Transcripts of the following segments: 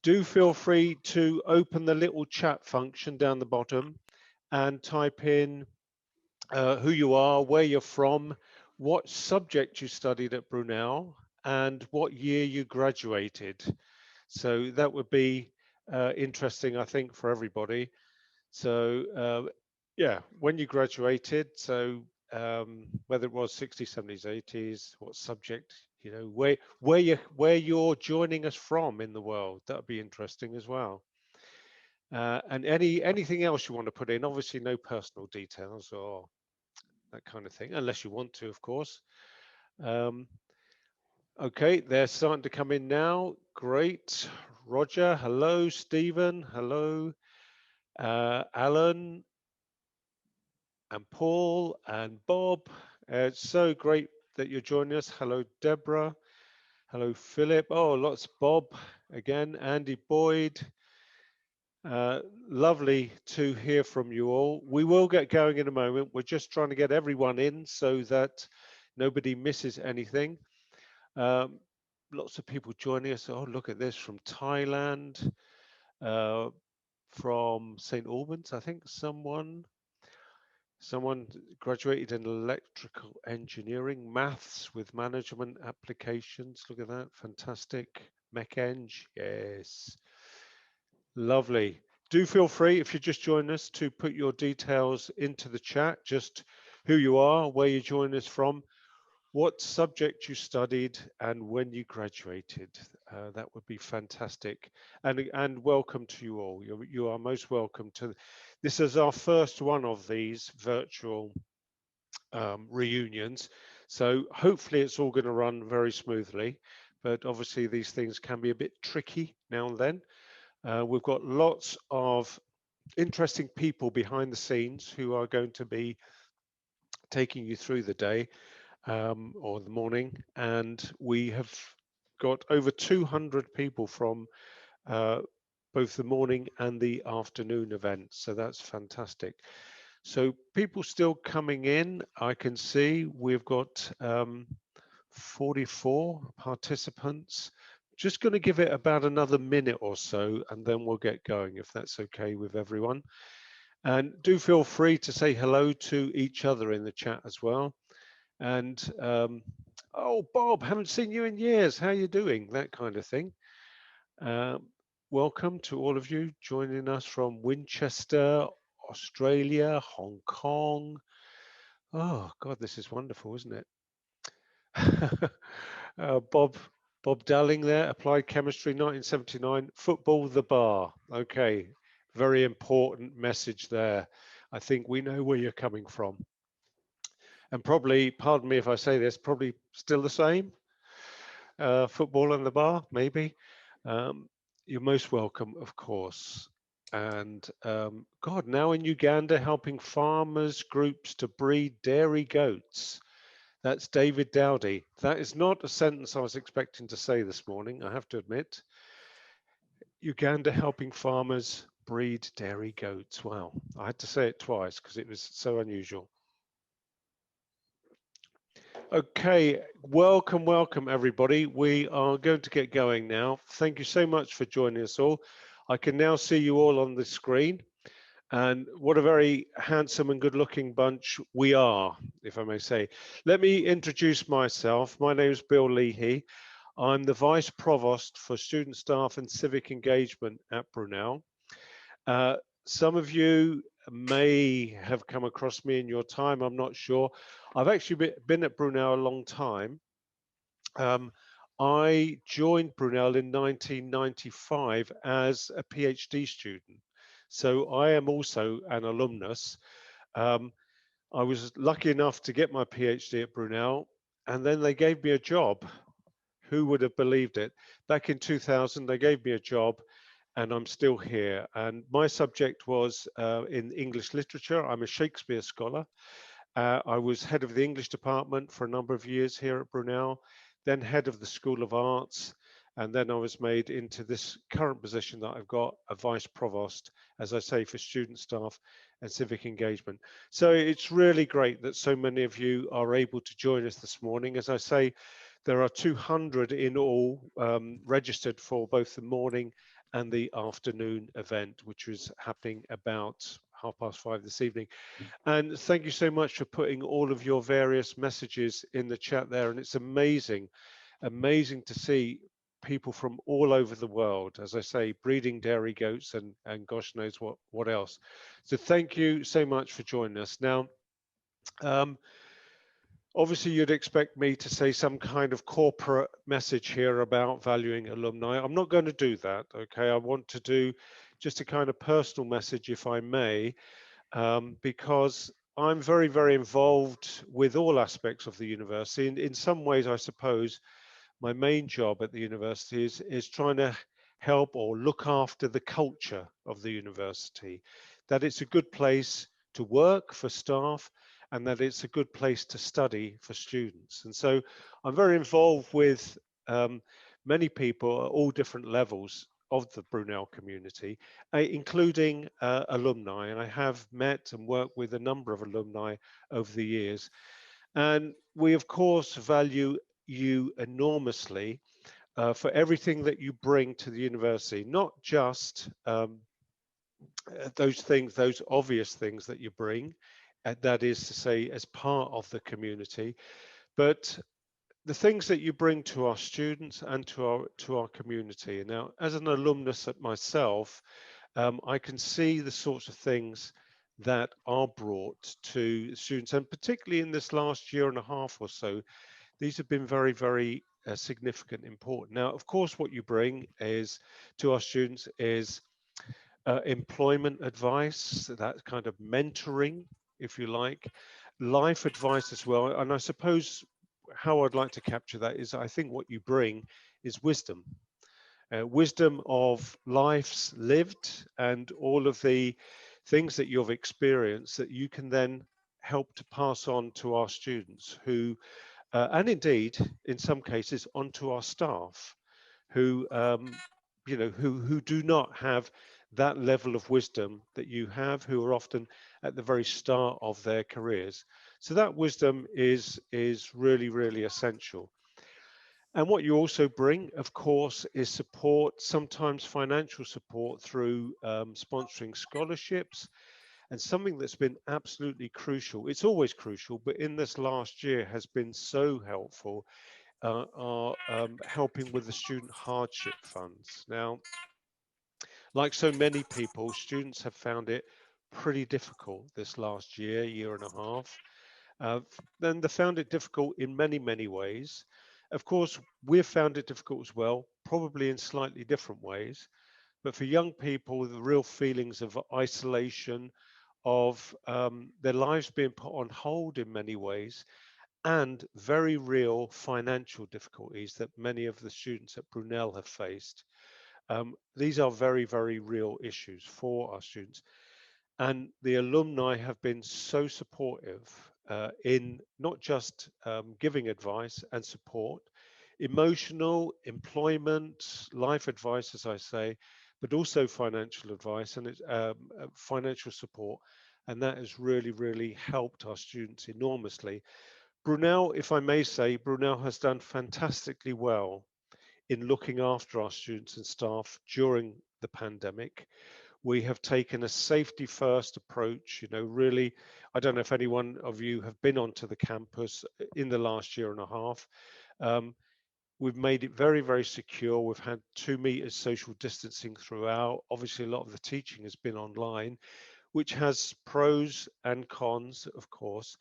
Do feel free to open the little chat function down the bottom and type in who you are, where you're from, what subject you studied at Brunel, and what year you graduated. So that would be interesting, I think, for everybody. So yeah, when you graduated, so whether it was 60s, 70s, 80s, what subject, you know, where you're joining us from in the world, that would be interesting as well. And anything else you want to put in, obviously no personal details or that kind of thing, unless you want to, of course. Um, okay, they're starting to come in now. Great. Roger, hello. Stephen, hello. Alan and Paul and Bob. It's so great that you're joining us. Hello, Deborah. Hello, Philip. Oh, lots. Bob again. Andy Boyd. Lovely to hear from you all. We will get going in a moment. We're just trying to get everyone in so that nobody misses anything. Lots of people joining us. Oh, look at this from Thailand, from St. Albans, I think someone graduated in electrical engineering, maths with management applications. Look at that, fantastic. Mech-Eng, yes. Lovely. Do feel free, if you just joined us, to put your details into the chat, just who you are, where you join us from, what subject you studied, and when you graduated. That would be fantastic. And welcome to you all. You are most welcome to. This is our first one of these virtual reunions. So hopefully it's all going to run very smoothly. But obviously these things can be a bit tricky now and then. We've got lots of interesting people behind the scenes who are going to be taking you through the day or the morning, and we have got over 200 people from both the morning and the afternoon events, so that's fantastic. So people still coming in, I can see we've got 44 participants. Just going to give it about another minute or so, and then we'll get going, if that's okay with everyone. And do feel free to say hello to each other in the chat as well. And oh, Bob, haven't seen you in years. How are you doing? That kind of thing. Welcome to all of you joining us from Winchester, Australia, Hong Kong. Oh God, this is wonderful, isn't it? Bob Dalling there, applied chemistry, 1979, football the bar. Okay, very important message there. I think we know where you're coming from. And probably, pardon me if I say this, probably still the same. Football and the bar, maybe. You're most welcome, of course. And God, now in Uganda, helping farmers groups to breed dairy goats. That's David Dowdy. That is not a sentence I was expecting to say this morning, I have to admit. Uganda helping farmers breed dairy goats. Wow, I had to say it twice because it was so unusual. Okay, welcome everybody. We are going to get going now. Thank you so much for joining us all. I can now see you all on the screen. And what a very handsome and good looking bunch we are, if I may say. Let me introduce myself. My name is Bill Leahy. I'm the Vice Provost for Student Staff and Civic Engagement at Brunel. Some of you may have come across me in your time, I'm not sure. I've actually been at Brunel a long time. I joined Brunel in 1995 as a PhD student. So I am also an alumnus. I was lucky enough to get my PhD at Brunel, and then they gave me a job. Who would have believed it? Back in 2000, they gave me a job, and I'm still here. And my subject was in English literature. I'm a Shakespeare scholar. I was head of the English department for a number of years here at Brunel, then head of the School of Arts, and then I was made into this current position that I've got, a vice provost, as I say, for student staff and civic engagement. So it's really great that so many of you are able to join us this morning. As I say, there are 200 in all registered for both the morning and the afternoon event, which was happening about 5:30 this evening. And thank you so much for putting all of your various messages in the chat there. And it's amazing, amazing to see people from all over the world, as I say, breeding dairy goats and gosh knows what else. So thank you so much for joining us. Now, obviously, you'd expect me to say some kind of corporate message here about valuing alumni. I'm not going to do that, okay? I want to do just a kind of personal message, if I may, because I'm very, very involved with all aspects of the university. In some ways, I suppose, my main job at the university is trying to help or look after the culture of the university, that it's a good place to work for staff and that it's a good place to study for students. And so I'm very involved with many people at all different levels of the Brunel community, including alumni. And I have met and worked with a number of alumni over the years. And we, of course, value you enormously for everything that you bring to the university, not just those things, those obvious things that you bring, that is to say, as part of the community, but the things that you bring to our students and to our community. Now, as an alumnus myself, I can see the sorts of things that are brought to students, and particularly in this last year and a half or so, these have been very, very significant, important. Now, of course, what you bring is to our students is employment advice, that kind of mentoring, if you like, life advice as well. And I suppose how I'd like to capture that is I think what you bring is wisdom. Wisdom of lives lived and all of the things that you've experienced that you can then help to pass on to our students who, and indeed, in some cases, onto our staff who, you know, who do not have that level of wisdom that you have, who are often at the very start of their careers. So that wisdom is really, really essential. And what you also bring, of course, is support, sometimes financial support through sponsoring scholarships. And something that's been absolutely crucial, it's always crucial, but in this last year has been so helpful, are helping with the student hardship funds. Now, like so many people, students have found it pretty difficult this last year, year and a half. Then they found it difficult in many, many ways. Of course, we've found it difficult as well, probably in slightly different ways. But for young people, the real feelings of isolation, of their lives being put on hold in many ways, and very real financial difficulties that many of the students at Brunel have faced. These are very, very real issues for our students. And the alumni have been so supportive in not just giving advice and support, emotional, employment, life advice, as I say, but also financial advice and financial support. And that has really, really helped our students enormously. Brunel, if I may say, Brunel has done fantastically well in looking after our students and staff during the pandemic. We have taken a safety first approach, you know, really. I don't know if any one of you have been onto the campus in the last year and a half. We've made it very, very secure. We've had 2 meters social distancing throughout. Obviously, a lot of the teaching has been online, which has pros and cons, of course.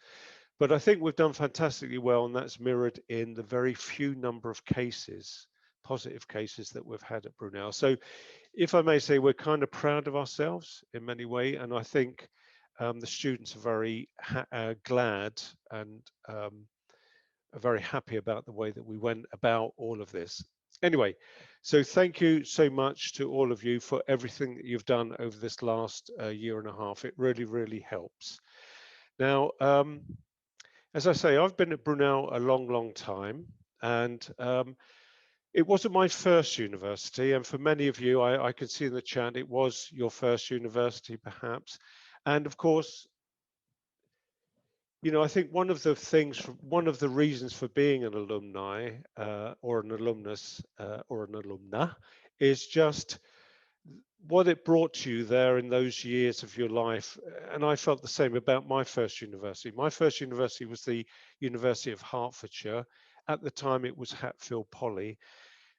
But I think we've done fantastically well, and that's mirrored in the very few number of cases, positive cases that we've had at Brunel. So if I may say, we're kind of proud of ourselves in many ways, and I think the students are very glad and are very happy about the way that we went about all of this. Anyway, so thank you so much to all of you for everything that you've done over this last year and a half. It really, really helps. Now, as I say, I've been at Brunel a long, long time, and it wasn't my first university. And for many of you, I can see in the chat, it was your first university, perhaps. And of course, you know, I think one of the reasons for being an alumni or an alumnus or an alumna is just what it brought to you there in those years of your life. And I felt the same about my first university. My first university was the University of Hertfordshire. At the time, it was Hatfield Poly.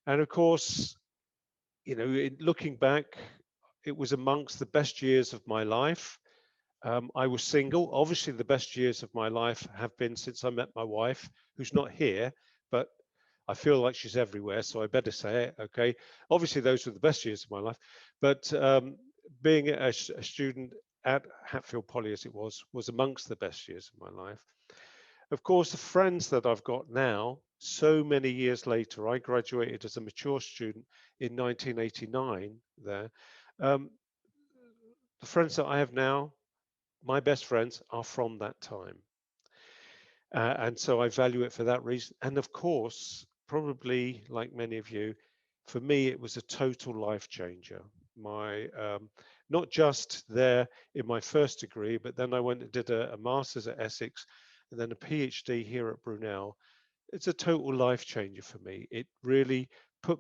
And of course, you know, looking back, it was amongst the best years of my life. I was single. Obviously, the best years of my life have been since I met my wife, who's not here, but I feel like she's everywhere, so I better say it. Okay. Obviously, those were the best years of my life. But being a student at Hatfield Poly, as it was amongst the best years of my life. Of course, the friends that I've got now, so many years later, I graduated as a mature student in 1989 there. Um, the friends that I have now, my best friends, are from that time. And so I value it for that reason. And of course, probably like many of you, for me, it was a total life changer. My not just there in my first degree, but then I went and did a master's at Essex and then a PhD here at Brunel. It's a total life changer for me. It really put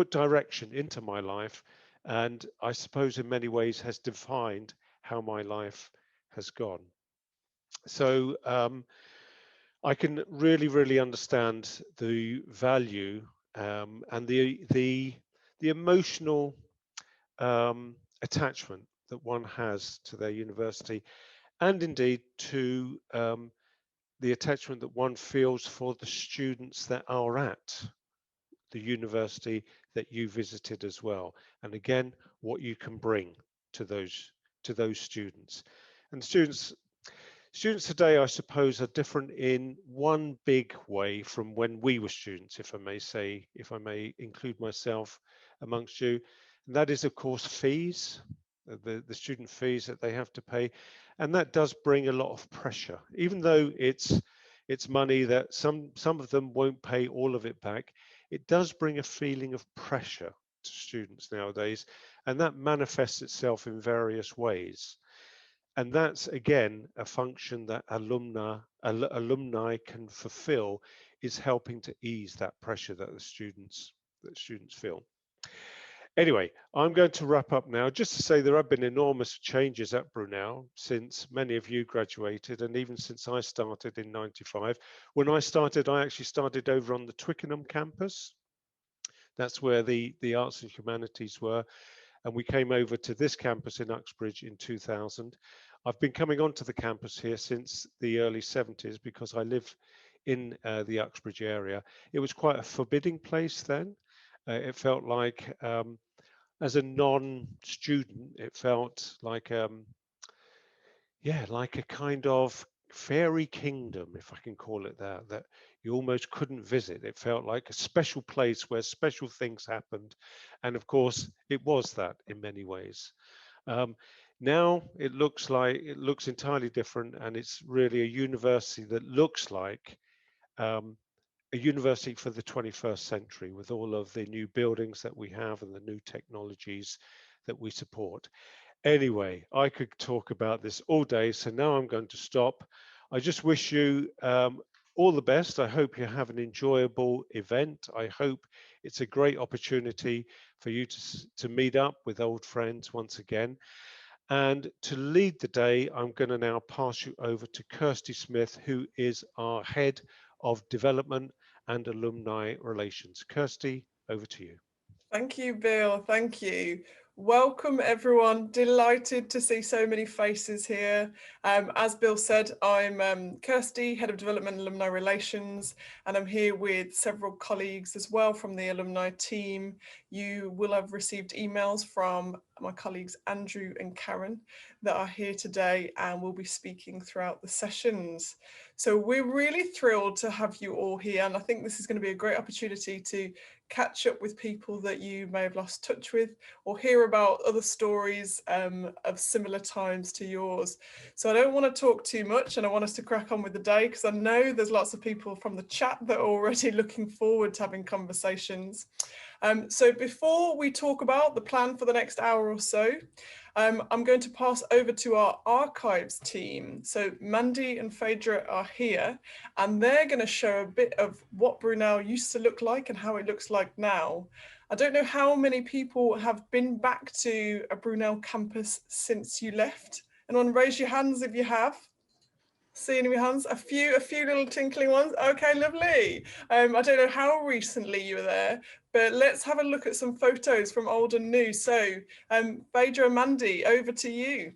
direction into my life, and I suppose in many ways has defined how my life has gone. So I can really understand the value and the emotional attachment that one has to their university, and indeed to the attachment that one feels for the students that are at the university that you visited as well. And again, what you can bring to those students. And students today, I suppose, are different in one big way from when we were students, if I may say, if I may include myself amongst you. And that is, of course, fees, the student fees that they have to pay. And that does bring a lot of pressure, even though it's money that some of them won't pay all of it back. It does bring a feeling of pressure to students nowadays, and that manifests itself in various ways. And that's again a function that alumni can fulfill, is helping to ease that pressure that the students feel. Anyway, I'm going to wrap up now, just to say there have been enormous changes at Brunel since many of you graduated, and even since I started in '95. When I started, I actually started over on the Twickenham campus. That's where the arts and humanities were. And we came over to this campus in Uxbridge in 2000. I've been coming onto the campus here since the early 70s because I live in the Uxbridge area. It was quite a forbidding place then. It felt like, as a non-student, it felt like, yeah, like a kind of fairy kingdom, if I can call it that, that you almost couldn't visit. It felt like a special place where special things happened. And of course, it was that in many ways. Now it looks entirely different, and it's really a university that looks like um, a university for the 21st century, with all of the new buildings that we have and the new technologies that we support. Anyway, I could talk about this all day, so now I'm going to stop. I just wish you all the best. I hope you have an enjoyable event. I hope it's a great opportunity for you to meet up with old friends once again. And to lead the day, I'm going to now pass you over to Kirsty Smith, who is our Head of Development and Alumni Relations. Kirsty, over to you. Thank you, Bill. Thank you. Welcome, everyone. Delighted to see so many faces here. As Bill said, I'm Kirsty, Head of Development and Alumni Relations, and I'm here with several colleagues as well from the alumni team. You will have received emails from my colleagues Andrew and Karen that are here today and will be speaking throughout the sessions. So we're really thrilled to have you all here, and I think this is going to be a great opportunity to catch up with people that you may have lost touch with, or hear about other stories of similar times to yours. So I don't want to talk too much, and I want us to crack on with the day, because I know there's lots of people from the chat that are already looking forward to having conversations. So before we talk about the plan for the next hour or so, I'm going to pass over to our archives team. So Mandy and Phaedra are here, and they're going to show a bit of what Brunel used to look like and how it looks like now. I don't know how many people have been back to a Brunel campus since you left. Anyone raise your hands if you have? See any hands? A few little tinkling ones. Okay, lovely. I don't know how recently you were there, but let's have a look at some photos from old and new. So, Phaedra and Mandy, over to you.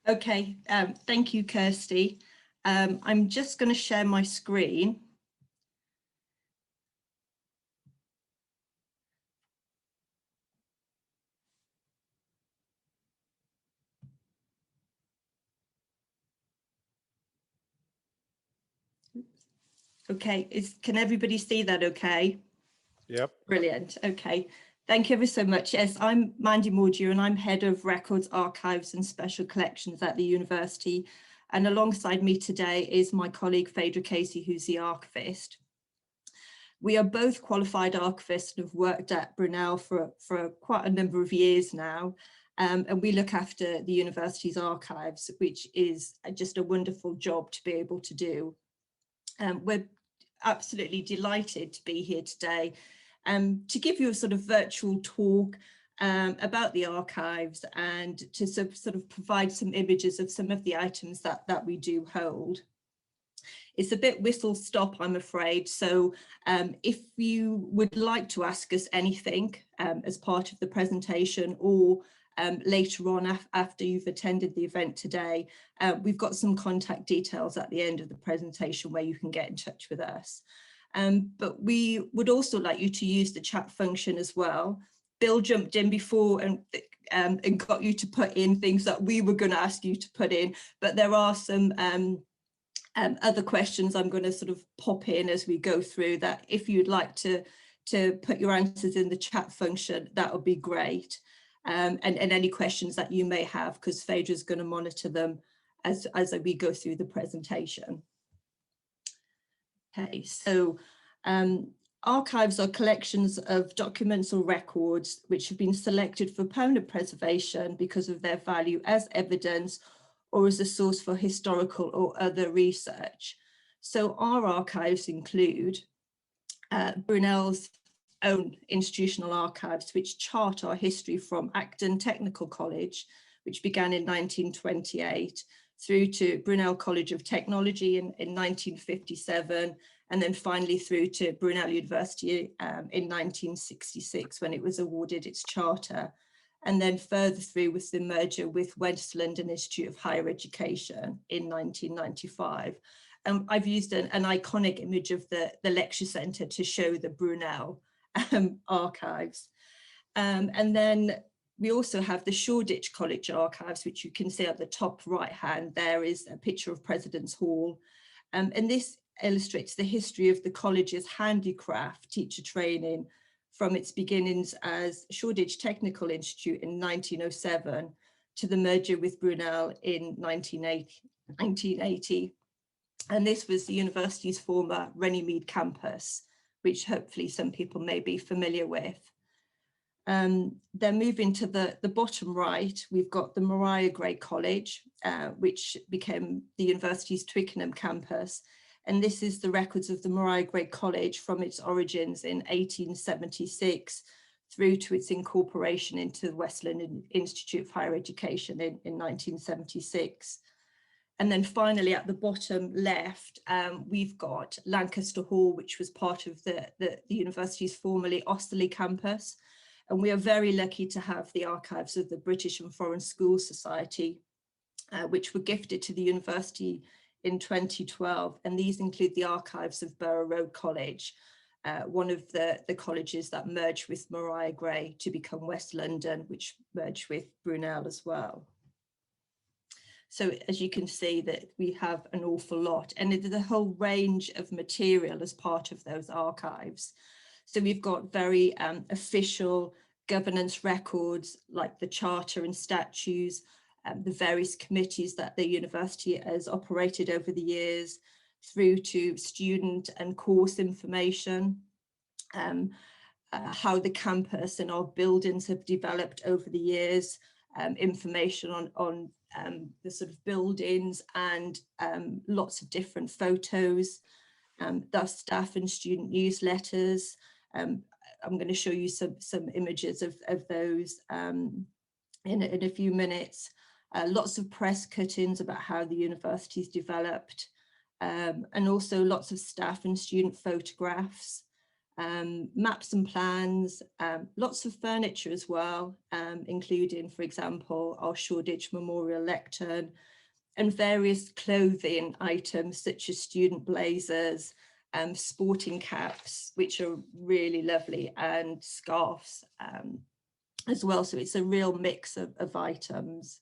Okay, thank you, Kirsty. I'm just going to share my screen. Okay, can everybody see that okay? Yep. Brilliant, okay. Thank you ever so much. Yes, I'm Mandy Mordew and I'm Head of Records, Archives and Special Collections at the university. And alongside me today is my colleague Phaedra Casey, who's the archivist. We are both qualified archivists and have worked at Brunel for quite a number of years now. And we look after the university's archives, which is just a wonderful job to be able to do. We're absolutely delighted to be here today to give you a sort of virtual talk about the archives and to sort of provide some images of some of the items that we do hold. It's a bit whistle stop, I'm afraid. So if you would like to ask us anything as part of the presentation or later on after you've attended the event today, we've got some contact details at the end of the presentation where you can get in touch with us. But we would also like you to use the chat function as well. Bill jumped in before and got you to put in things that we were going to ask you to put in, but there are some other questions I'm going to sort of pop in as we go through that. If you'd like to put your answers in the chat function, that would be great. And any questions that you may have, because Phaedra is going to monitor them as we go through the presentation. Okay, so archives are collections of documents or records which have been selected for permanent preservation because of their value as evidence or as a source for historical or other research. So our archives include Brunel's own institutional archives, which chart our history from Acton Technical College, which began in 1928, through to Brunel College of Technology in 1957, and then finally through to Brunel University in 1966, when it was awarded its charter. And then further through with the merger with West London Institute of Higher Education in 1995. I've used an iconic image of the lecture centre to show the Brunel archives. And then we also have the Shoreditch College archives, which you can see at the top right hand. There is a picture of President's Hall. And this illustrates the history of the college's handicraft teacher training from its beginnings as Shoreditch Technical Institute in 1907 to the merger with Brunel in 1980. And this was the university's former Runnymede campus, which hopefully some people may be familiar with. Then moving to the bottom right, we've got the Maria Gray College, which became the university's Twickenham campus. And this is the records of the Maria Gray College from its origins in 1876 through to its incorporation into the West London Institute of Higher Education in 1976. And then finally at the bottom left, we've got Lancaster Hall, which was part of the university's formerly Osterley campus. And we are very lucky to have the archives of the British and Foreign School Society, which were gifted to the university in 2012. And these include the archives of Borough Road College, one of the colleges that merged with Maria Gray to become West London, which merged with Brunel as well. So as you can see that we have an awful lot, and there's a whole range of material as part of those archives. So we've got very official governance records like the charter and statutes, the various committees that the university has operated over the years, through to student and course information, how the campus and our buildings have developed over the years, information on the sort of buildings, and lots of different photos, the staff and student newsletters. I'm going to show you some images of those in a few minutes. Lots of press cuttings about how the university's developed, and also lots of staff and student photographs, maps and plans, lots of furniture as well, including, for example, our Shoreditch Memorial Lectern, and various clothing items such as student blazers, sporting caps, which are really lovely, and scarves as well. So it's a real mix of items.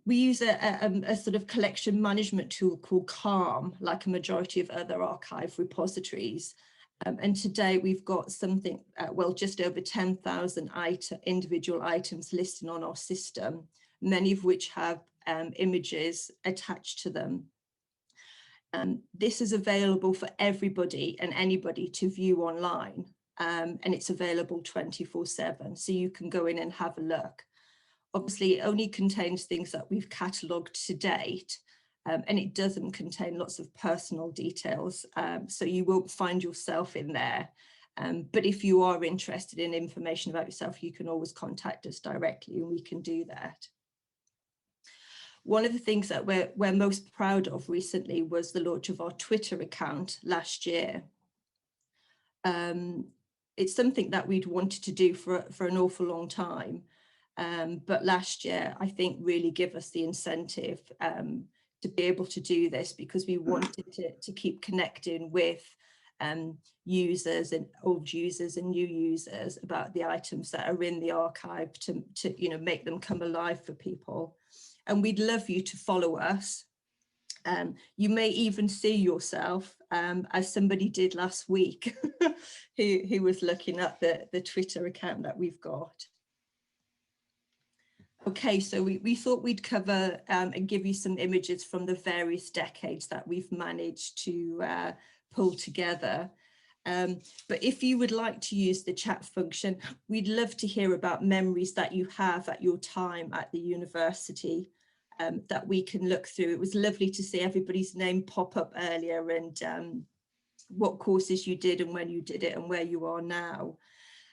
We use a sort of collection management tool called Calm, like a majority of other archive repositories. And today we've got something, well, just over 10,000 individual items listed on our system, many of which have images attached to them. This is available for everybody and anybody to view online, and it's available 24/7, so you can go in and have a look. Obviously, it only contains things that we've catalogued to date, and it doesn't contain lots of personal details, so you won't find yourself in there. But if you are interested in information about yourself, you can always contact us directly and we can do that. One of the things that we're most proud of recently was the launch of our Twitter account last year. It's something that we'd wanted to do for an awful long time. But last year, I think, really gave us the incentive to be able to do this, because we wanted to keep connecting with users and old users and new users about the items that are in the archive to make them come alive for people. And we'd love you to follow us. You may even see yourself, as somebody did last week, who was looking at the Twitter account that we've got. Okay, so we thought we'd cover and give you some images from the various decades that we've managed to pull together. But if you would like to use the chat function, we'd love to hear about memories that you have at your time at the university that we can look through. It was lovely to see everybody's name pop up earlier, and what courses you did and when you did it and where you are now.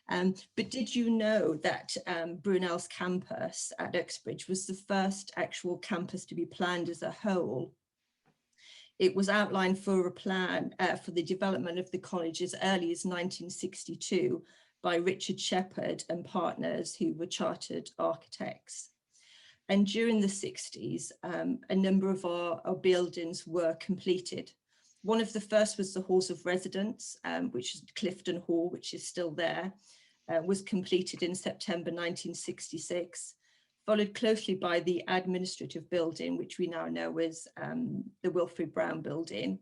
But did you know that Brunel's campus at Uxbridge was the first actual campus to be planned as a whole? It was outlined for a plan for the development of the college as early as 1962 by Richard Shepherd and partners, who were chartered architects. And during the 60s, a number of our buildings were completed. One of the first was the Halls of Residence, which is Clifton Hall, which is still there, was completed in September 1966, followed closely by the administrative building, which we now know as the Wilfrid Brown building,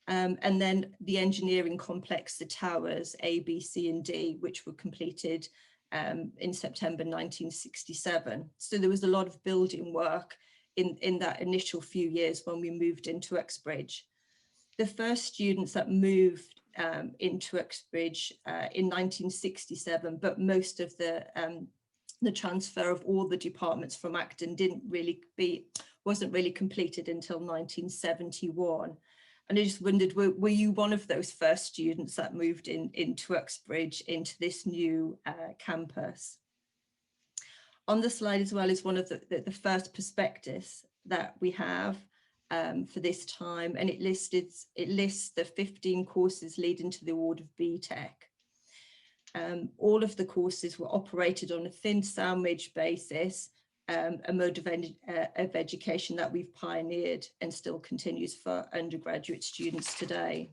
and then the engineering complex, the towers A, B, C and D, which were completed in September 1967. So there was a lot of building work in that initial few years when we moved into Uxbridge. The first students that moved into Uxbridge in 1967, but most of the transfer of all the departments from Acton wasn't really completed until 1971. And I just wondered, were you one of those first students that moved into Uxbridge, into this new campus? On the slide as well is one of the first prospectus that we have for this time, and it lists the 15 courses leading to the award of BTEC. All of the courses were operated on a thin sandwich basis, a mode of education that we've pioneered and still continues for undergraduate students today.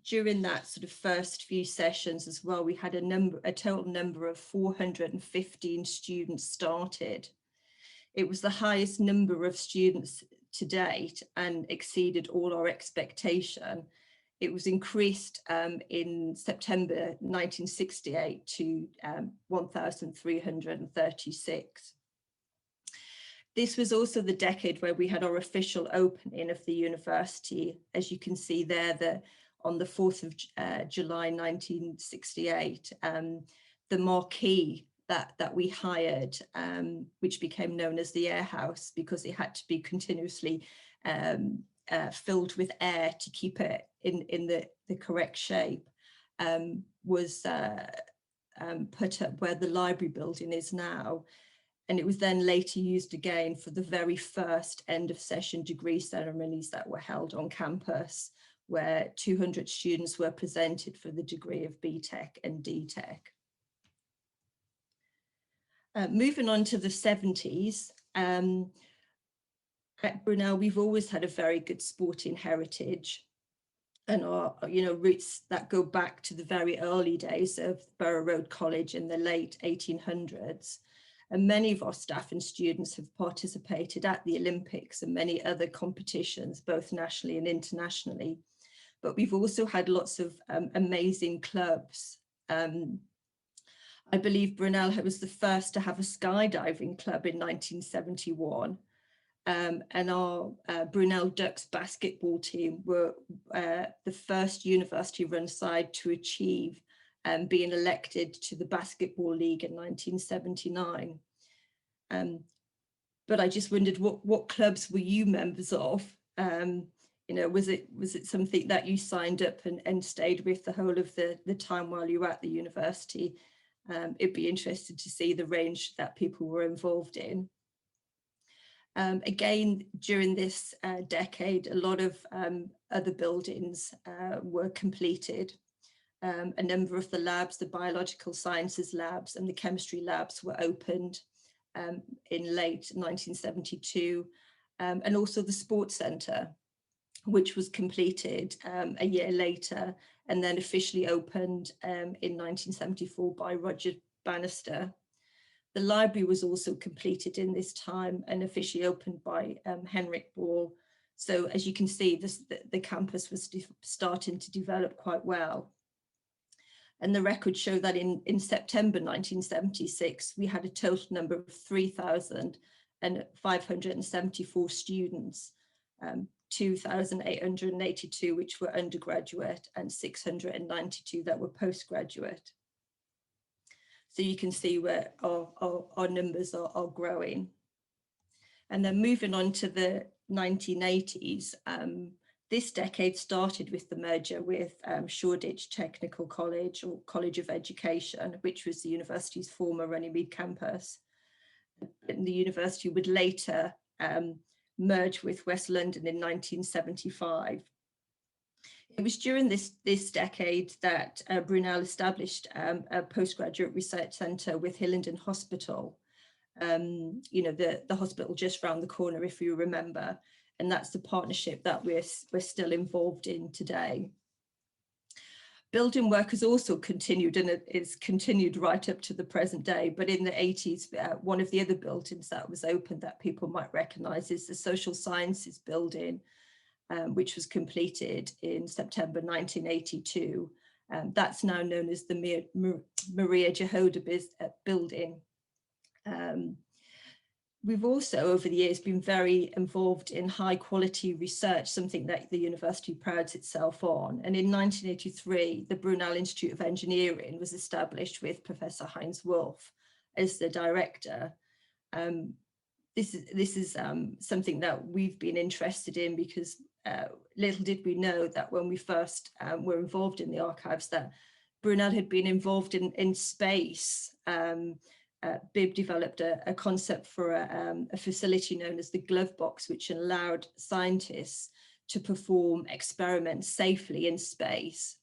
During that sort of first few sessions as well, we had a total number of 415 students started. It was the highest number of students to date and exceeded all our expectation. It was increased in September 1968 to 1,336. This was also the decade where we had our official opening of the university. As you can see there, on the 4th of July 1968, the marquee that we hired, which became known as the Air House, because it had to be continuously filled with air to keep it in the correct shape, was put up where the library building is now. And it was then later used again for the very first end of session degree ceremonies that were held on campus, where 200 students were presented for the degree of BTEC and DTEC. Moving on to the 70s, at Brunel, we've always had a very good sporting heritage, and our roots that go back to the very early days of Borough Road College in the late 1800s. And many of our staff and students have participated at the Olympics and many other competitions, both nationally and internationally. But we've also had lots of amazing clubs. I believe Brunel was the first to have a skydiving club in 1971. And our Brunel Ducks basketball team were the first university-run side to achieve being elected to the Basketball League in 1979. But I just wondered, what clubs were you members of? Was it something that you signed up and stayed with the whole of the time while you were at the university? It'd be interesting to see the range that people were involved in. Again, during this decade, a lot of other buildings were completed. A number of the labs, the biological sciences labs and the chemistry labs, were opened in late 1972, and also the sports centre, which was completed a year later and then officially opened in 1974 by Roger Bannister. The library was also completed in this time and officially opened by Henrik Ball. So as you can see, the campus was starting to develop quite well. And the records show that in September 1976, we had a total number of 3,574 students, 2,882 which were undergraduate and 692 that were postgraduate. So you can see where our numbers are growing. And then moving on to the 1980s, this decade started with the merger with Shoreditch Technical College, or College of Education, which was the university's former Runnymede campus. And the university would later merge with West London in 1975. It was during this decade that Brunel established a postgraduate research centre with Hillingdon Hospital, the hospital just round the corner, if you remember. And that's the partnership that we're still involved in today. Building work has also continued, and it is continued right up to the present day. But in the 80s, one of the other buildings that was opened that people might recognise is the Social Sciences building, which was completed in September 1982. That's now known as the Maria Jehoda building. We've also, over the years, been very involved in high quality research, something that the university prides itself on. And in 1983, the Brunel Institute of Engineering was established with Professor Heinz Wolff as the director. This is something that we've been interested in because little did we know that when we first were involved in the archives that Brunel had been involved in space. Bib developed a concept for a facility known as the glove box, which allowed scientists to perform experiments safely in space.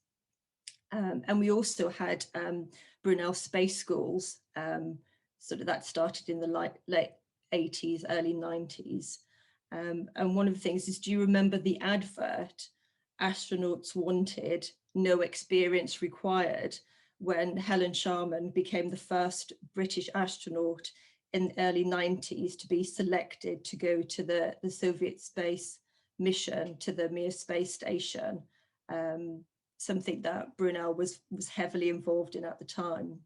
And we also had Brunel Space Schools, sort of that started in the late 80s, early 90s. And one of the things is, do you remember the advert, astronauts wanted, no experience required, when Helen Sharman became the first British astronaut in the early 90s to be selected to go to the Soviet space mission to the Mir space station, something that Brunel was heavily involved in at the time.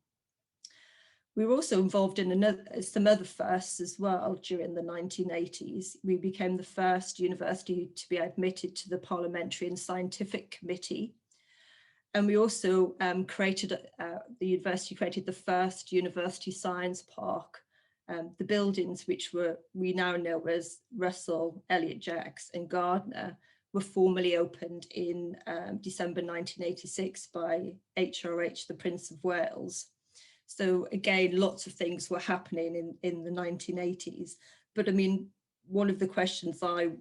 We were also involved in some other firsts as well during the 1980s. We became the first university to be admitted to the Parliamentary and Scientific Committee. And we also the university created the first university science park. The buildings, which we now know as Russell, Elliott Jacks and Gardner, were formally opened in December 1986 by HRH, the Prince of Wales. So again, lots of things were happening in the 1980s. But I mean, one of the questions I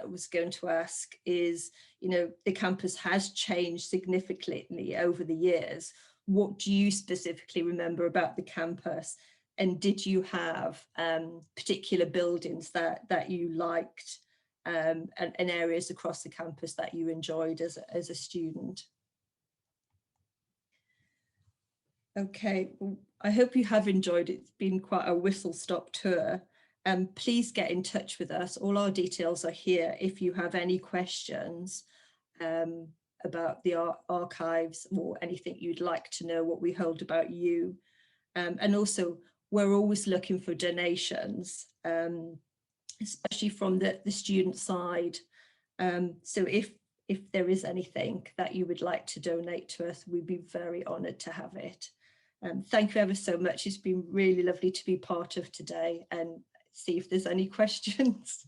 was going to ask is, you know, the campus has changed significantly over the years. What do you specifically remember about the campus? And did you have particular buildings that you liked and areas across the campus that you enjoyed as a student? Okay, well, I hope you have enjoyed it. It's been quite a whistle-stop tour. Please get in touch with us. All our details are here if you have any questions about the archives or anything you'd like to know what we hold about you. And also, we're always looking for donations, especially from the student side. So if there is anything that you would like to donate to us, we'd be very honoured to have it. Thank you ever so much. It's been really lovely to be part of today and see if there's any questions.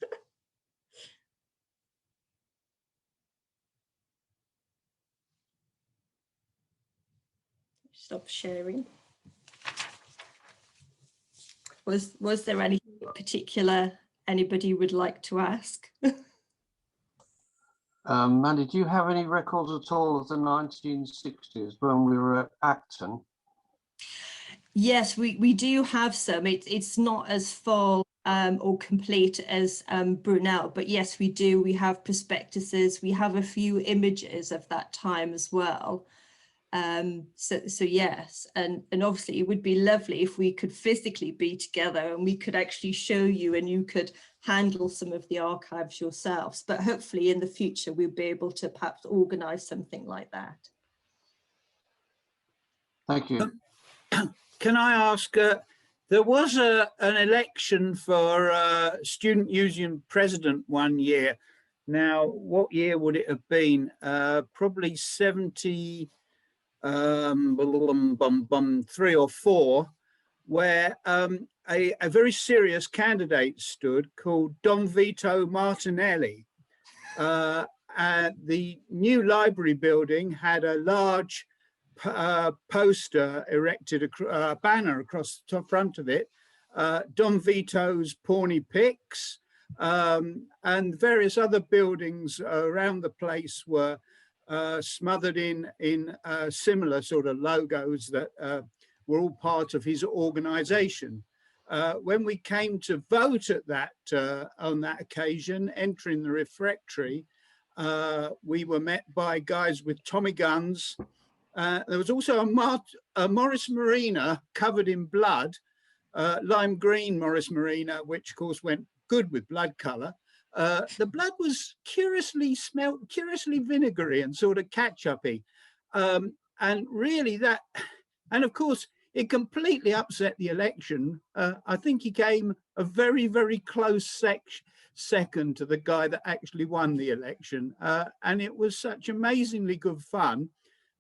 Stop sharing. Was there anything particular anybody would like to ask? Mandy, do you have any records at all of the 1960s when we were at Acton? Yes, we do have some. It's not as full or complete as Brunel, but yes, we do. We have prospectuses. We have a few images of that time as well. So yes, and obviously it would be lovely if we could physically be together and we could actually show you and you could handle some of the archives yourselves. But hopefully in the future we'll be able to perhaps organise something like that. Thank you. Can I ask, there was an election for Student Union President one year. Now, what year would it have been? Probably 73 or 4, where a very serious candidate stood called Don Vito Martinelli. The new library building had a large poster erected, a banner across the front of it, Don Vito's Pawnee Picks, and various other buildings around the place were smothered in similar sort of logos that were all part of his organization. When we came to vote at that on that occasion, entering the refectory, we were met by guys with Tommy guns. There was also a Morris Marina covered in blood, lime green Morris Marina, which of course went good with blood colour. The blood was curiously vinegary and sort of ketchup-y. And really that, and of course, it completely upset the election. I think he came a very, very close second to the guy that actually won the election. And it was such amazingly good fun,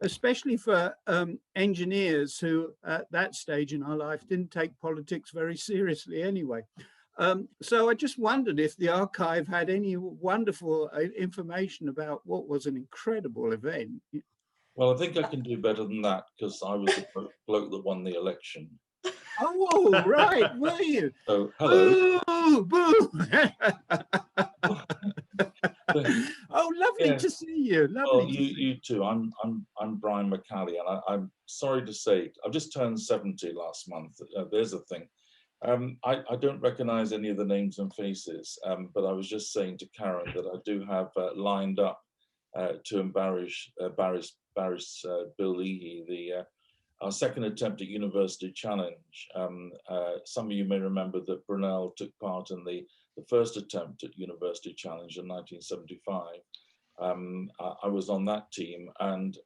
especially for engineers who at that stage in our life didn't take politics very seriously anyway. So I just wondered if the archive had any wonderful information about what was an incredible event. Well, I think I can do better than that because I was the bloke that won the election. Oh, right, were you? So, hello. Boo, boo. Oh, lovely to see you. Lovely. Oh, you too. I'm Brian McCallie, and I'm sorry to say I've just turned 70 last month. There's a thing. I don't recognise any of the names and faces, but I was just saying to Karen that I do have lined up to embarrass Bill Leahy, our second attempt at University Challenge. Some of you may remember that Brunel took part in the first attempt at University Challenge in 1975. I was on that team, and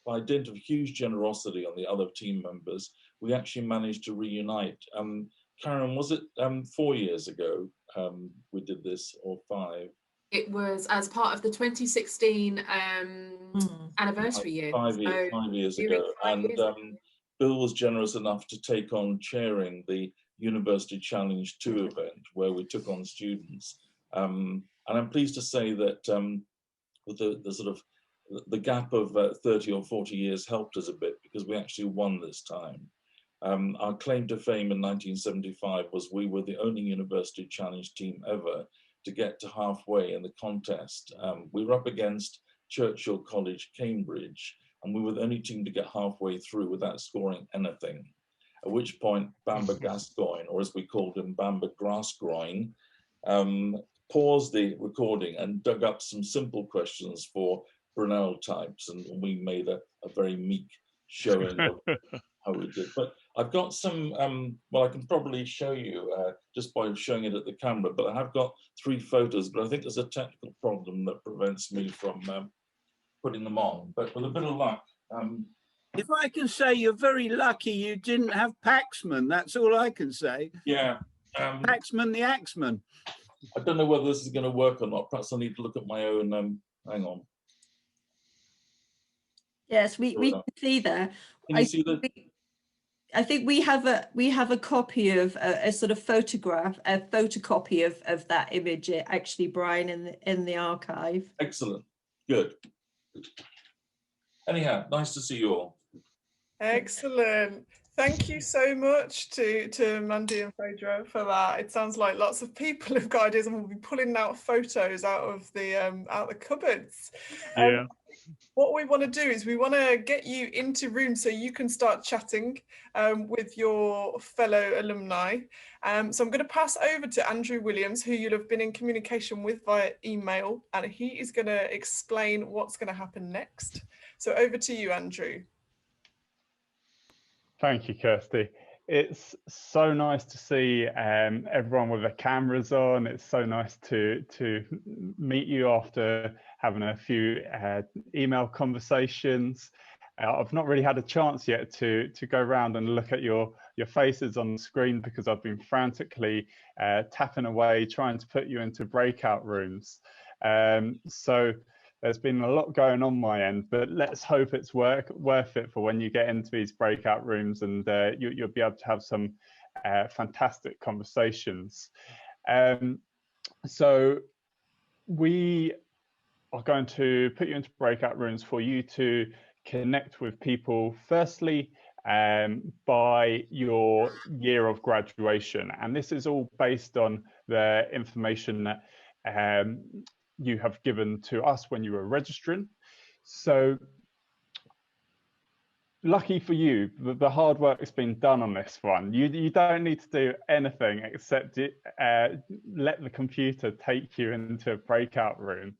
by dint of huge generosity on the other team members, we actually managed to reunite. Karen, was it 4 years ago we did this, or 5? It was as part of the 2016 anniversary year. 5 years ago. And Bill was generous enough to take on chairing the University Challenge 2 event, where we took on students. And I'm pleased to say that with the sort of the gap of 30 or 40 years helped us a bit, because we actually won this time. Our claim to fame in 1975 was we were the only University Challenge team ever to get to halfway in the contest. We were up against Churchill College, Cambridge, and we were the only team to get halfway through without scoring anything. At which point, Bamba Gascoigne, or as we called him, Bamba Grassgroin, paused the recording and dug up some simple questions for Brunel types, and we made a very meek showing of how we did. But I've got some, well, I can probably show you just by showing it at the camera, but I have got 3 photos, but I think there's a technical problem that prevents me from putting them on. But with a bit of luck. If I can say, you're very lucky you didn't have Paxman, that's all I can say. Yeah. Paxman the Axeman. I don't know whether this is going to work or not. Perhaps I need to look at my own, hang on. Yes, we can see there. Can you see the... I think we have a copy of a sort of photograph, a photocopy of that image, actually, Brian, in the archive. Excellent, good. Anyhow, nice to see you all. Excellent. Thank you so much to Mandy and Phaedra for that. It sounds like lots of people have got ideas, and we'll be pulling out photos out of the cupboards. Yeah. What we want to do is we want to get you into rooms so you can start chatting with your fellow alumni. So I'm going to pass over to Andrew Williams, who you'll have been in communication with via email, and he is going to explain what's going to happen next. So over to you, Andrew. Thank you, Kirsty. It's so nice to see everyone with their cameras on. It's so nice to meet you after having a few email conversations. I've not really had a chance yet to go around and look at your faces on the screen, because I've been frantically tapping away trying to put you into breakout rooms. So there's been a lot going on my end, but let's hope it's worth it for when you get into these breakout rooms, and you'll be able to have some fantastic conversations. So we are going to put you into breakout rooms for you to connect with people, firstly, by your year of graduation. And this is all based on the information that you have given to us when you were registering. So lucky for you, the hard work has been done on this one. You don't need to do anything except let the computer take you into a breakout room.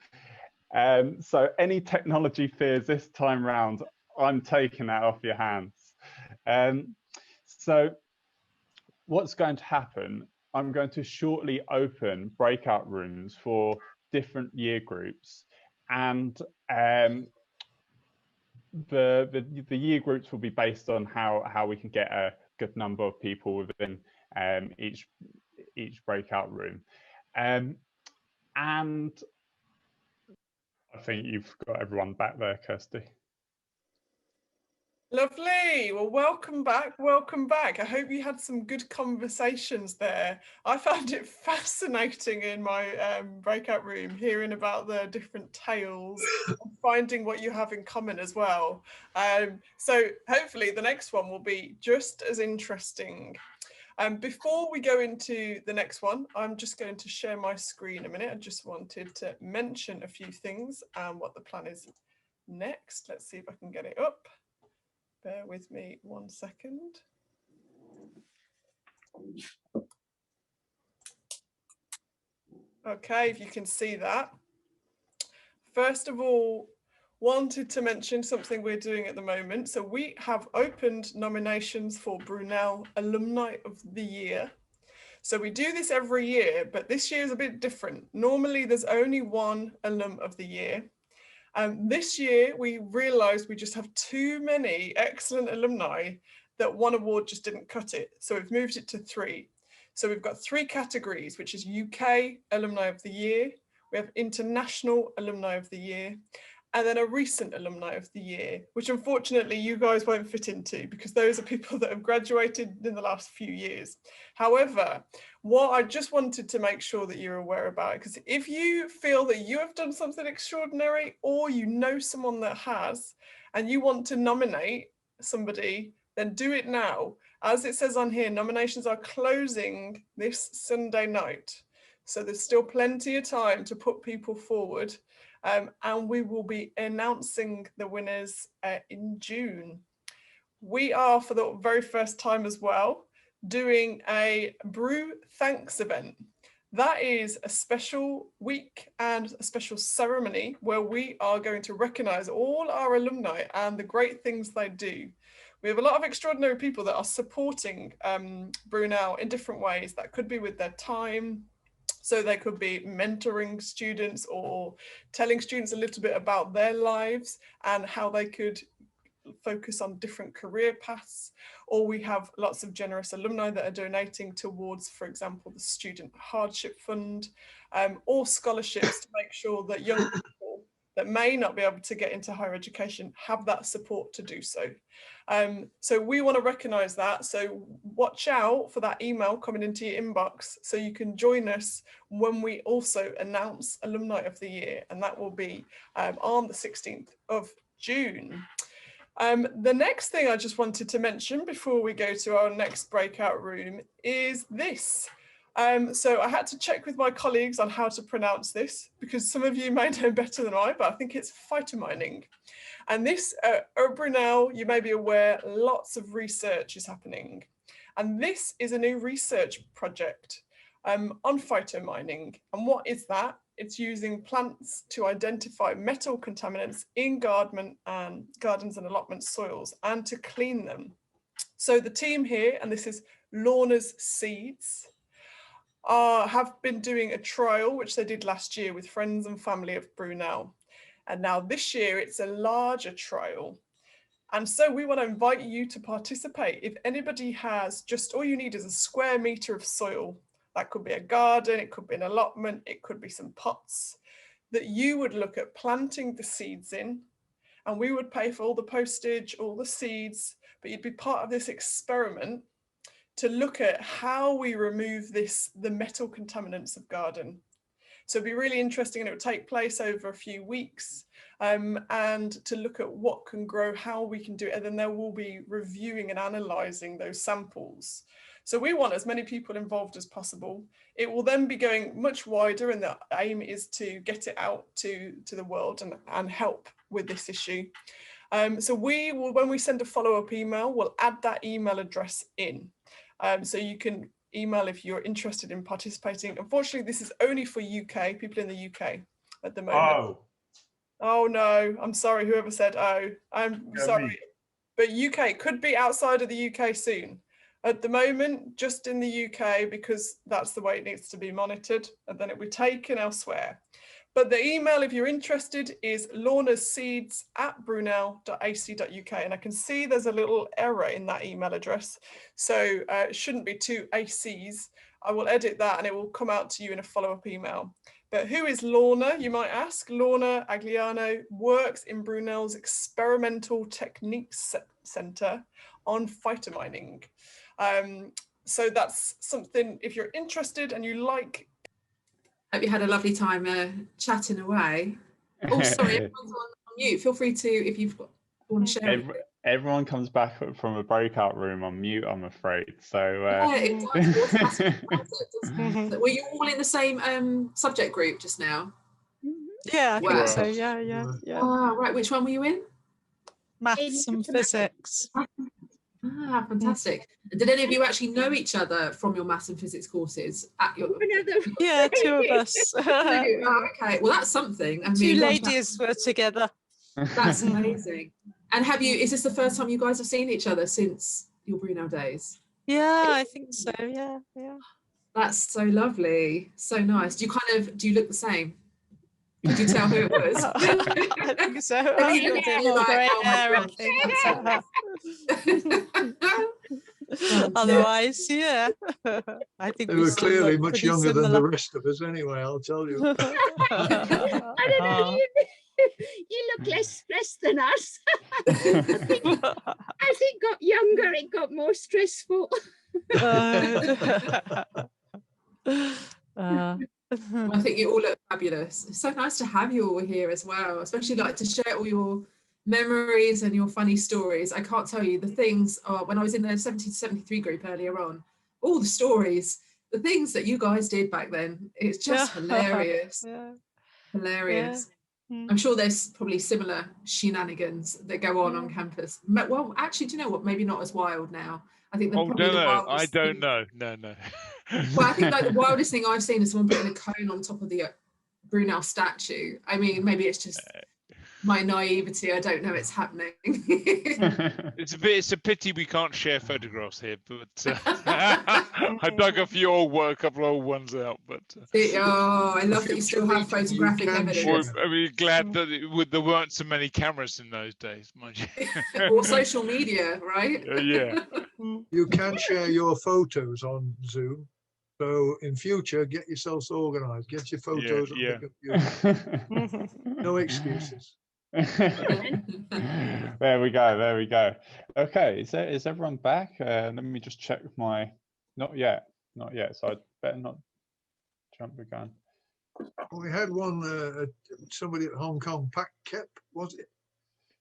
So any technology fears this time round, I'm taking that off your hands. So what's going to happen, I'm going to shortly open breakout rooms for different year groups, and the year groups will be based on how we can get a good number of people within each breakout room. And I think you've got everyone back there, Kirsty. Lovely. Well, welcome back. Welcome back. I hope you had some good conversations there. I found it fascinating in my breakout room, hearing about the different tales and finding what you have in common as well. So hopefully the next one will be just as interesting. Before we go into the next one, I'm just going to share my screen a minute. I just wanted to mention a few things and what the plan is next. Let's see if I can get it up. Bear with me 1 second. Okay, if you can see that. First of all, wanted to mention something we're doing at the moment. So we have opened nominations for Brunel Alumni of the Year. So we do this every year, but this year is a bit different. Normally there's only one alum of the year. This year we realized we just have too many excellent alumni that one award just didn't cut it. So we've moved it to 3. So we've got 3 categories, which is UK Alumni of the Year, we have International Alumni of the Year, and then a Recent Alumni of the Year, which unfortunately you guys won't fit into because those are people that have graduated in the last few years. However, what I just wanted to make sure that you're aware about, because if you feel that you have done something extraordinary or you know someone that has, and you want to nominate somebody, then do it now. As it says on here, nominations are closing this Sunday night. So there's still plenty of time to put people forward. And we will be announcing the winners in June. We are, for the very first time as well, doing a Brew Thanks event. That is a special week and a special ceremony where we are going to recognise all our alumni and the great things they do. We have a lot of extraordinary people that are supporting Brunel in different ways. That could be with their time. So they could be mentoring students or telling students a little bit about their lives and how they could focus on different career paths. Or we have lots of generous alumni that are donating towards, for example, the Student Hardship Fund, or scholarships to make sure that young people that may not be able to get into higher education have that support to do so. So we want to recognise that. So watch out for that email coming into your inbox so you can join us when we also announce Alumni of the Year, and that will be on the 16th of June. The next thing I just wanted to mention before we go to our next breakout room is this. So I had to check with my colleagues on how to pronounce this because some of you may know better than I, but I think it's phytomining. And this, at Brunel, you may be aware, lots of research is happening. And this is a new research project on phytomining. And what is that? It's using plants to identify metal contaminants in gardens and allotment soils and to clean them. So the team here, and this is Lorna's Seeds, have been doing a trial, which they did last year with friends and family of Brunel. And now this year it's a larger trial. And so we want to invite you to participate. If anybody has, just all you need is a square metre of soil. That could be a garden, it could be an allotment, it could be some pots that you would look at planting the seeds in. And we would pay for all the postage, all the seeds, but you'd be part of this experiment to look at how we remove the metal contaminants of garden. So it'd be really interesting, and it would take place over a few weeks, and to look at what can grow, how we can do it, and then there will be reviewing and analysing those samples. So we want as many people involved as possible. It will then be going much wider, and the aim is to get it out to the world and help with this issue. So we will, when we send a follow-up email, we'll add that email address in. So you can email if you're interested in participating. Unfortunately, this is only for UK, people in the UK at the moment. Oh no, I'm sorry, whoever said oh, I'm sorry. But UK could be outside of the UK soon. At the moment, just in the UK, because that's the way it needs to be monitored, and then it will be taken elsewhere. But the email, if you're interested, is lornaseeds@brunel.ac.uk. And I can see there's a little error in that email address. So it shouldn't be 2 ACs. I will edit that and it will come out to you in a follow-up email. But who is Lorna, you might ask? Lorna Agliano works in Brunel's Experimental Techniques Centre on phytomining. So that's something, if you're interested and you like. Hope you had a lovely time chatting away. Oh, sorry, everyone's on mute. Feel free to, if you've got, want to share. Everyone comes back from a breakout room on mute, I'm afraid. So yeah, it does. Were you all in the same subject group just now? Yeah, I think so. Yeah. Ah, right. Which one were you in? Maths and physics. Ah, fantastic. Did any of you actually know each other from your maths and physics courses at your? Yeah, 2 of us. Oh, okay, well that's something. I mean, 2 ladies were together. That's amazing. And is this the first time you guys have seen each other since your Brunel days? Yeah, I think so. Yeah. That's so lovely. So nice. Do you look the same? Could you tell who it was? I think so. Otherwise, yeah. I think They we were still clearly look much pretty younger than the similar. rest of us anyway, I'll tell you. I don't know, you look less stressed than us. As it got younger, it got more stressful. I think you all look fabulous. It's so nice to have you all here as well, especially like to share all your memories and your funny stories. I can't tell you the things when I was in the 70 to 73 group earlier on, all the stories, the things that you guys did back then. It's just hilarious. Hilarious. I'm sure there's probably similar shenanigans that go on campus. Well, actually, do you know what? Maybe not as wild now. I think probably the wildest I don't thing. know. No. Well, I think like the wildest thing I've seen is someone putting a cone on top of the Brunel statue. I mean, maybe it's just my naivety. I don't know it's happening. It's a pity we can't share photographs here, but I dug a couple old ones out. But I love that you still have photographic evidence. I'm really glad that there weren't so many cameras in those days, mind you. Or social media, right? Yeah. You can share your photos on Zoom. So in future, get yourselves organised. Get your photos on the computer. No excuses. There we go. Okay, is everyone back? Let me just check my. Not yet. So I better not jump the gun. We had one, somebody at Hong Kong, Pak Kep, was it?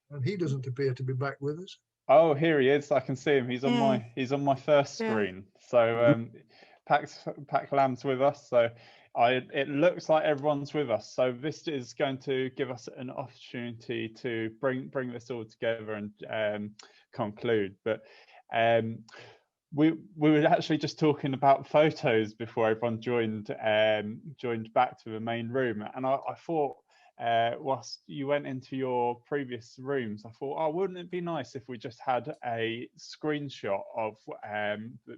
And he doesn't appear to be back with us. Oh, here he is. I can see him. He's on my first screen. So Pak Lam's with us. So it looks like everyone's with us. So this is going to give us an opportunity to bring this all together and conclude. But we were actually just talking about photos before everyone joined back to the main room, and I thought whilst you went into your previous rooms, I thought, oh, wouldn't it be nice if we just had a screenshot of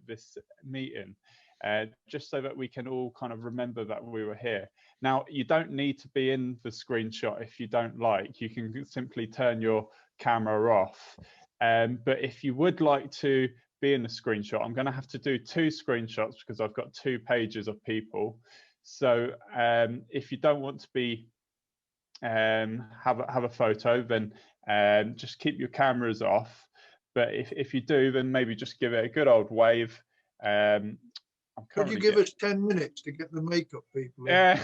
this meeting, just so that we can all kind of remember that we were here. Now, you don't need to be in the screenshot if you don't like. You can simply turn your camera off. But if you would like to be in the screenshot, I'm going to have to do 2 screenshots because I've got 2 pages of people. So if you don't want to be have a photo, then just keep your cameras off. But if you do, then maybe just give it a good old wave. Could you give us 10 minutes to get the makeup people in? Yeah.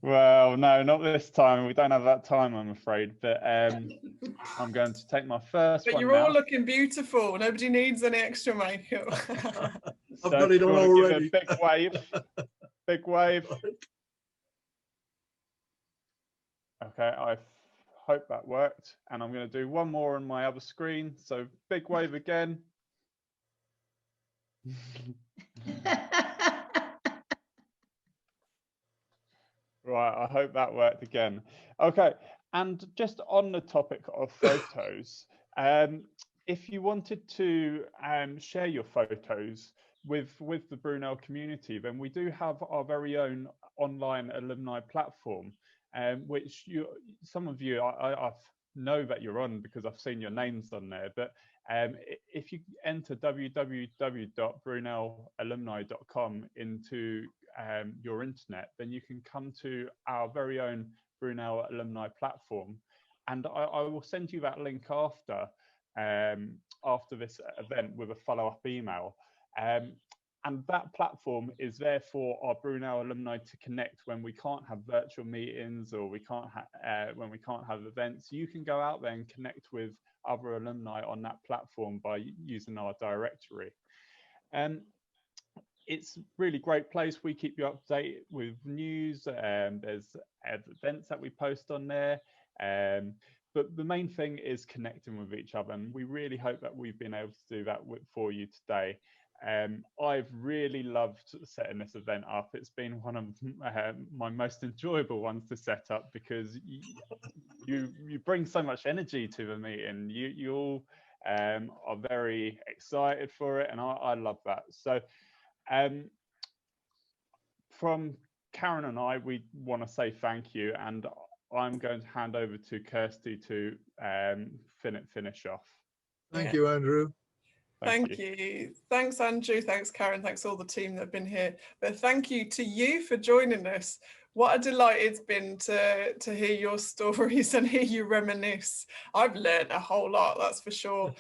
Well, no, not this time. We don't have that time, I'm afraid. But I'm going to take my first one. But you're all looking beautiful. Nobody needs any extra makeup. I've got it on already. Give a big wave. Big wave. Okay, I hope that worked. And I'm going to do one more on my other screen. So big wave again. Right, I hope that worked again. Okay, and just on the topic of photos, if you wanted to share your photos with the Brunel community, then we do have our very own online alumni platform, which some of you I know that you're on because I've seen your names on there. But if you enter www.brunelalumni.com into your internet, then you can come to our very own Brunel alumni platform, and I will send you that link after this event with a follow-up email. And that platform is there for our Brunel alumni to connect when we can't have virtual meetings or when we can't have events. You can go out there and connect with other alumni on that platform by using our directory. It's a really great place. We keep you up to date with news. There's events that we post on there. But the main thing is connecting with each other. And we really hope that we've been able to do that for you today. I've really loved setting this event up. It's been one of my most enjoyable ones to set up because you bring so much energy to the meeting. You all are very excited for it, and I love that. So from Karen and I, we want to say thank you, and I'm going to hand over to Kirsty to finish off. Thank you, Andrew. Thank you. Thanks, Andrew. Thanks, Karen. Thanks all the team that have been here. But thank you to you for joining us. What a delight it's been to hear your stories and hear you reminisce. I've learned a whole lot, that's for sure.